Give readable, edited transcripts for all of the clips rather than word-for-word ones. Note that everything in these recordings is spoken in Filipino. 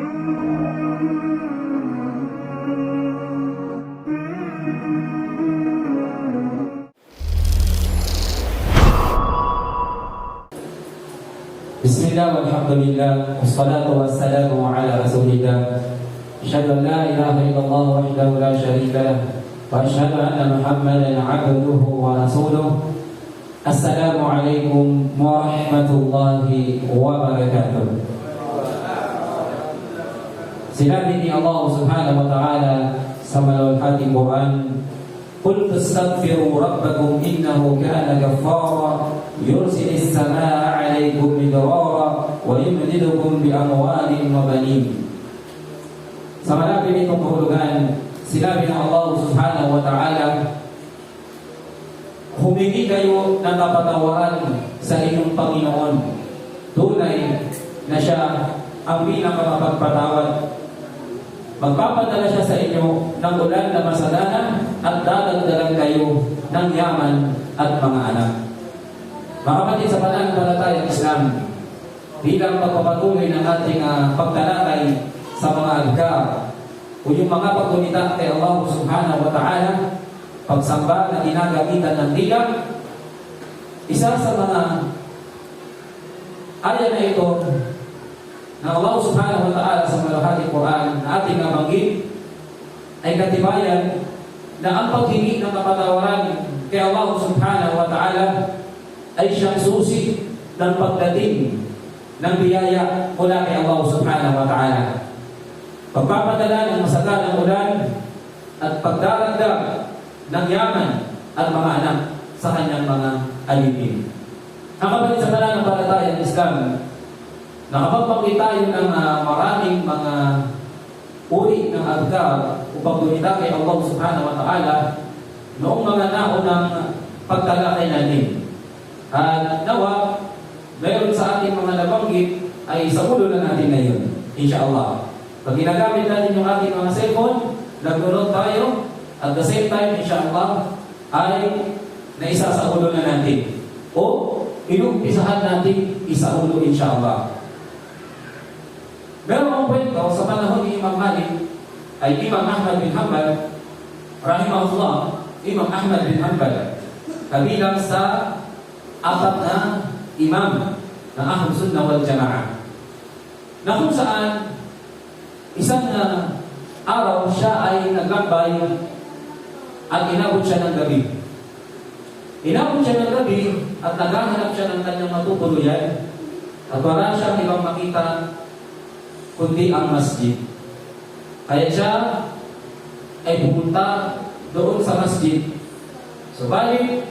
Bismillah walhamdulillah wassalatu wassalamu ala rasulillah. Asyhadu an la ilaha illallah wahdahu la syarika lah wa asyhadu anna Muhammadan abduhu wa rasuluh. Assalamu alaikum warahmatullahi wabarakatuh. Sinabi ni Allah subhanahu wa ta'ala sa maluwalhati Quran, قل تستغفروا ربكم إنه كان غفارا يرسل السماء عليكم مدرارا ويمددكم بأموال وبنين. Sa malapit nitong kahulugan, sinabi ng Allah subhanahu wa ta'ala, humingi kayo ng kapatawaran sa inyong Panginoon. Tunay na siya ang pinakamapagpatawad. Magpapadala siya sa inyo ng ulan na masagana at dadagdagan kayo ng yaman at mga anak. Mga kapatid, sa pananampalatayang Islam, bilang pagpapatuloy ng ating pagtalakay sa mga adhkar o yung mga paggunita kay Allah subhanahu wa ta'ala, pagsamba na ginagamitan ng tiyak, isa sa mga ayan na ito na Allah subhanahu wa ta'ala sa maluwalhati Quran na ating nabanggit ay katibayan na ang paghingi ng kapatawaran kay Allah subhanahu wa ta'ala ay siyang susi ng pagdating ng biyaya mula kay Allah subhanahu wa ta'ala. Pagpapadala ng masaganang ulan at pagdaragdag ng yaman at mga anak sa kanyang mga alipin. Ang kapatid, sa pananampalatayang Islam, nakapagpakita tayo ng maraming mga uri ng adhkar o paggunita kay Allah subhanahu wa ta'ala noong mga naunang pagtalakay natin. At nawa, mayroon sa ating mga nabanggit ay sa ulo na natin ngayon, insyaAllah. Pag ginagamit natin yung ating mga cellphone, nag-download tayo, at the same time, insyaAllah, ay naisa sa ulo na natin. O inumpisahan natin isa ulo, insyaAllah. Meron akong kwento sa panahon ni Imam Malik ay Imam Ahmad bin Hanbal, rahimahullah. Imam Ahmad bin Hanbal, kabilang sa apat na imam na Ahlus Sunnah wal Jama'ah, na kung saan isang araw siya ay naglakbay at inabot siya ng gabi. Inabot siya ng gabi at naghahanap siya ng kanyang matutuluyan at wala siyang ibang makita kundi ang masjid. Kaya siya ay pumunta doon sa masjid. Subalit,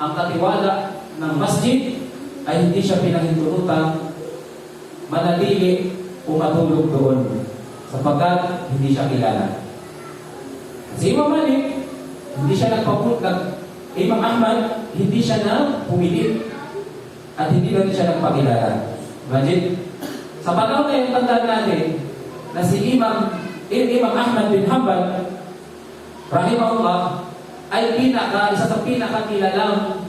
ang katiwala ng masjid ay hindi siya pinahintulutang manatili o matulog doon sapagkat hindi siya kilala. Si Imam Malik, hindi siya nagpapunta. Imam Ahmad, hindi siya na pumilit at hindi rin siya nagpakilala. Imagine, sa panahon na yung tandaan natin na si Imam Ahmad bin Hanbal, rahimahullah, ay isa sa pinakakilalang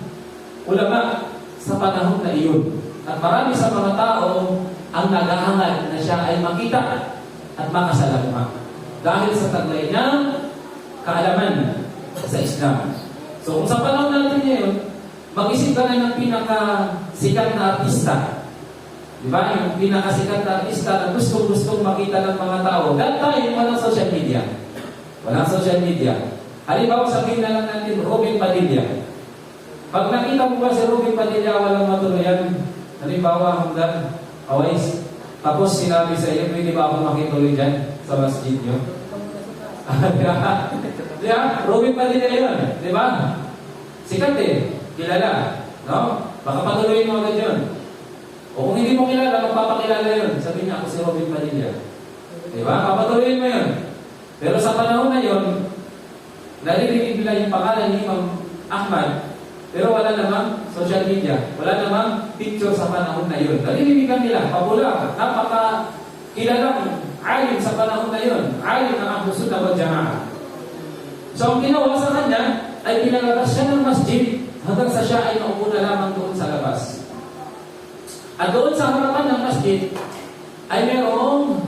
ulama sa panahon na iyon. At marami sa mga tao ang naghahangad na siya ay makita at makasalama dahil sa taglay ng kaalaman sa Islam. So kung sa panahon natin ngayon, mag-isip ka na ng pinakasikat na artista. Diba? Yung pinakasikat na artista na gustong-gustong makita ng mga tao. That time, walang social media. Walang social media. Halimbawa, sabihin na lang natin, Robin Padilla. Pag nakita mo ba si Robin Padilla, walang matuluyan. Halimbawa, hanggang awais. Tapos sinabi sa iyo, pwede ba ako makituloy dyan sa masjid nyo? Diba? Robin Padilla yun. Diba? Sikat eh. Kilala. No? Baka patuloyin mo agad yun. O kung hindi mo kilala, magpapakilala yun. Sabihin niya, ako si Robin Padilla. Diba? Papatuloyin mo yun. Pero sa panahon na yun, naririnig nila yung pangalan ni Imam Ahmad, pero wala namang social media. Wala namang picture sa panahon na yun. Naririnig nila, popular, napaka-kilalang alim sa panahon na yun. Alim ng Ahlus Sunnah wal Jama'ah. So, ang ginawa sa kanya, ay pinalabas siya ng masjid hanggang sa siya ay naupo na lamang doon sa labas. At doon sa harapan ng masjid ay merong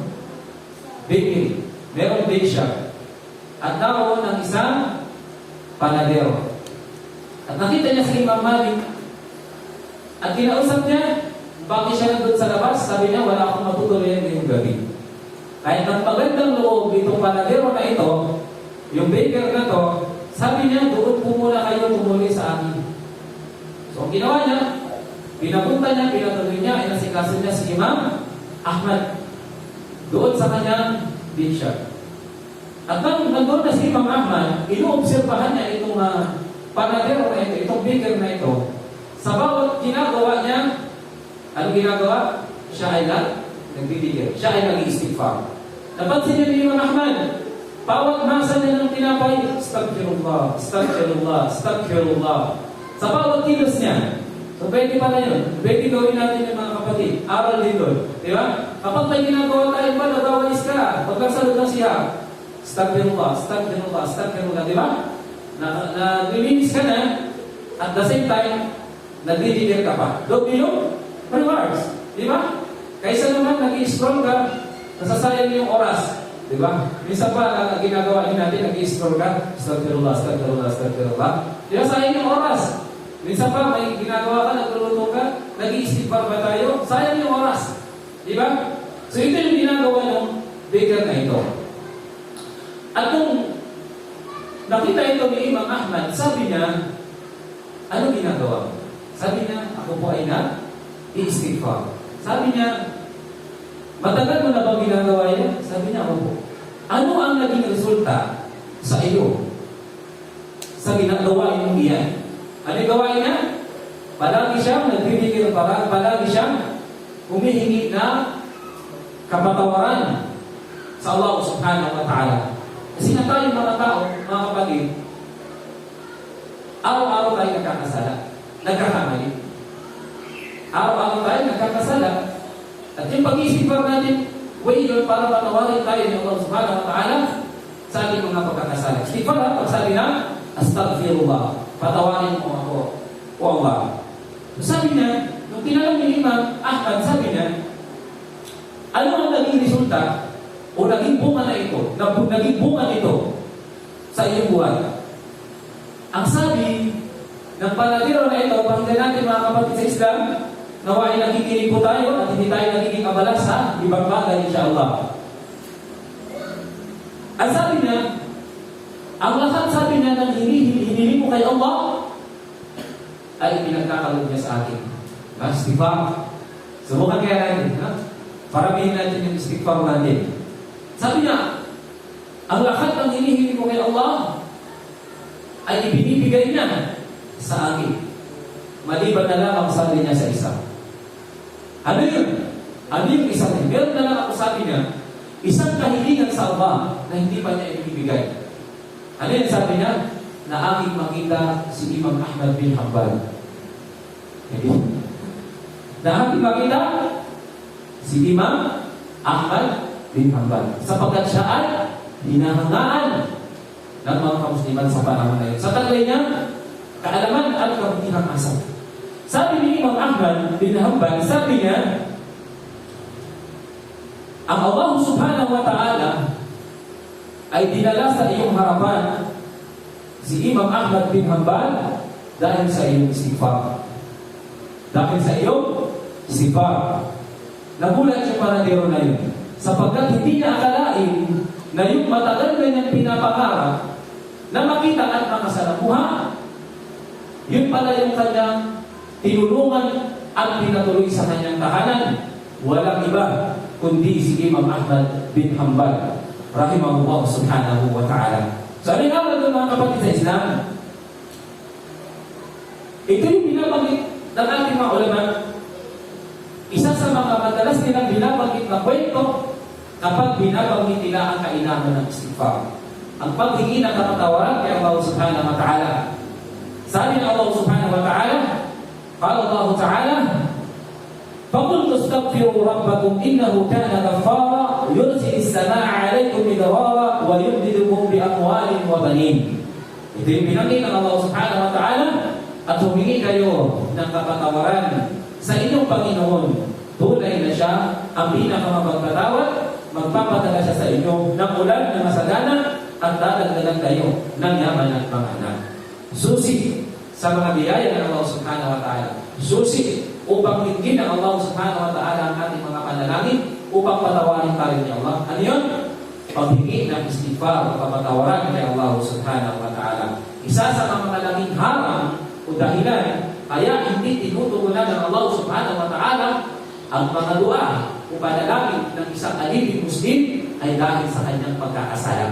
bakery. Meron bake shop. At naroon ang isang panadero. At nakita niya si Imam Malik. At kinausap niya, bakit siya nandun sa labas? Sabi niya, wala akong matutuloyan ngayong gabi. Kahit ng magandang loob itong panadero na ito, yung baker na to, sabi niya, doon po muna kayo tumuli sa akin. So, ang ginawa niya, pinapunta niya, pinatuloy niya, inasikaso niya si Imam Ahmad doon sa kanyang bake shop. At nandun na si Imam Ahmad, inuobserbahan niya itong panadero na ito, itong baker na ito. Sa bawat ginagawa niya, ano ginagawa? Siya ay nagbibigay. Siya ay nag-iistighfar. Napansin niya ni Imam Ahmad, bawat masa niya ng tinapay, Astaghfirullah, Astaghfirullah, Astaghfirullah. Sa bawat kilos niya. So, pwede pala yun. Pwede gawin natin yung mga kapatid. Aral din doon. Di ba? Kapag may ginagawa tayo pa, nagawalis ka. Pag nagsalod ng siya, Astaghfirullah, Astaghfirullah, Astaghfirullah. Di ba? Naglilinis ka na, at the same time, nagdidikir ka pa. Doon yung rewards. Di ba? Kaysa naman, nag-i-scroll ka, nasasayang yung oras. Di ba? Minsan pa, ginagawa din natin, nag-i-scroll ka, Astaghfirullah, Astaghfirullah, Astaghfirullah. Di ba, sayang yung oras. Minsan pa, may ginagawa ka, nagluluto ka, nag-i-istighfar ba tayo? Sayang yung oras. Di ba? So, ito yung ginagawa ng baker na ito. At kung nakita ito ni Imam Ahmad, sabi niya, ano ginagawa? Sabi niya, ako po ay na-istighfar. Sabi niya, matagal mo na bang ginagawa yan? Sabi niya, ako po. Ano ang naging resulta sa iyo sa ginagawa mong iyan? Ano yung gawain niya? Palagi siyang nagbibigay ng parang, palagi siyang humihingi na kapatawaran sa Allah subhanahu wa ta'ala. Kasi na tayo mga tao, mga kapatid, araw-araw tayo nagkakamali. Araw-araw tayo nagkakasala. At yung pag-iistighfar natin, way yun para patawarin tayo ng Allah subhanahu wa ta'ala sa ating mga pagkakasala. Istighfar ha, pag sabi na, Astaghfirullah, patawarin mo ako, o Allah. So sabi niya, nung tinanong ni Imam Ahmad, sabi niya, ano ang naging resulta o naging bunga na ito, naging bunga nito sa iyong buhay? Ang sabi ng panadero na ito, pakinggan natin mga kapatid sa Islam, nawa ay nakikinig po tayo at hindi tayo nagiging abala sa ibang bagay, insyaAllah. Ang sabi niya, ang lahat sabi niya ng hinili mo kay Allah ay pinagkakalog niya sa akin. Istighfar. Subukan kaya natin. Paramihin natin yung istighfar natin. Sabi niya, ang lahat ng hinihili mo kay Allah ay ibinibigay niya sa akin. Maliban na lang ako sabi niya sa isa. Ano yun? Ano yung isa niya? Meron na lang ako sabi niya, isang kahilingan sa Allah na hindi pa niya ibibigay. Ano yung sabi niya? Na aking makita si Imam Ahmad bin Hanbal. Na aking makita si Imam Ahmad bin Hanbal. Sapagkat siya ay hinahangaan ng mga kamusliman sa panahon na yun. Sa taglay niya, kaalaman at kabutihang asal. Sabi ni Imam Ahmad bin Hanbal, sabi niya, ang Allah subhanahu wa ta'ala ay dinala sa iyong harapan si Imam Ahmad bin Hanbal dahil sa iyong istighfar. Dahil sa iyong istighfar. Nagulat yung panadero na yun. Sapagkat hindi niya akalain na yung matagal na niyang pinapangarap na makita at makasalamuha, yun pala yung kanyang tinulungan at pinatuloy sa kanyang tahanan. Walang iba kundi si Imam Ahmad bin Hanbal rahimahullah subhanahu wa ta'ala. So, ano nga doon mga kapatid sa Islam? Ito yung binabanggit ng ating mga ulama. Isa sa mga madalas nilang binabanggit na kwento kapag binabanggit nila ang kainaman ng istighfar. Ang paghingi ng kapatawaran kay Allah subhanahu wa ta'ala. Sabi ng Allah subhanahu wa ta'ala, qala Allah ta'ala, فَقُلْتُ اسْتَغْفِرُوا رَبَّكُمْ إِنَّهُ كَانَ غَفَّارًا يُرْسِلِ السَّمَاءَ عَلَيْكُمْ مِدْرَارًا وَيُمْدِدْكُمْ بِأَمْوَالٍ وَبَنِينَ. Ito yung binanggit ng Allah subhanahu wa ta'ala at humingi kayo ng kapatawaran sa inyong Panginoon. Tunay na siya ang pinakamapagpatawad, magpapadala siya sa inyo inyo ng ulan na masagana at dadagdagan kayo ng yaman at mga anak. Susi sa mga biyaya ng Allah subhanahu wa ta'ala. Susi upang tingin ng Allah subhanahu wa ta'ala ang ating mga panalangin upang patawarin tayo ni Allah. Ano yun? Paghingi ng istighfar o kapatawaran kay Allah subhanahu wa ta'ala. Isa sa mga malaking harang o dahilan kaya hindi tinutugunan ng Allah subhanahu wa ta'ala ang mga dua o panalangin ng isang alipin Muslim ay dahil sa kanyang pagkakasala.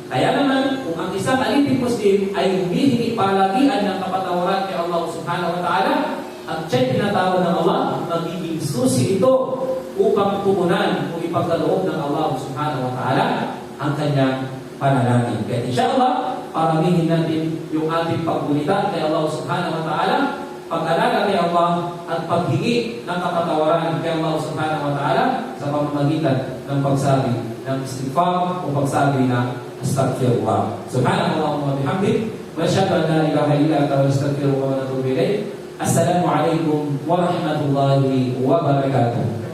Kaya naman, kung ang isang alipin Muslim ay humihingi palagian ng kapatawaran kay Allah subhanahu wa ta'ala, ang siya'y tinatawag ng Allah, magiging susi ito upang tugunan o ipagkaloob ng Allah subhanahu wa ta'ala ang kanyang panalangin. Kaya insyaAllah, paramihin natin yung ating pagbulitan kay Allah subhanahu wa ta'ala, pag-alaga kay Allah at paghingi ng kapatawaran kay Allah subhanahu wa ta'ala sa pamamagitan ng pagsabi ng istighfar o pagsabi ng astaghfirullah. Subhanallah wa bihamdik, wa asyhadu an la ilaha illa anta wa astaghfiruka wa atubu ilaik. Assalamu alaikum warahmatullahi wabarakatuh.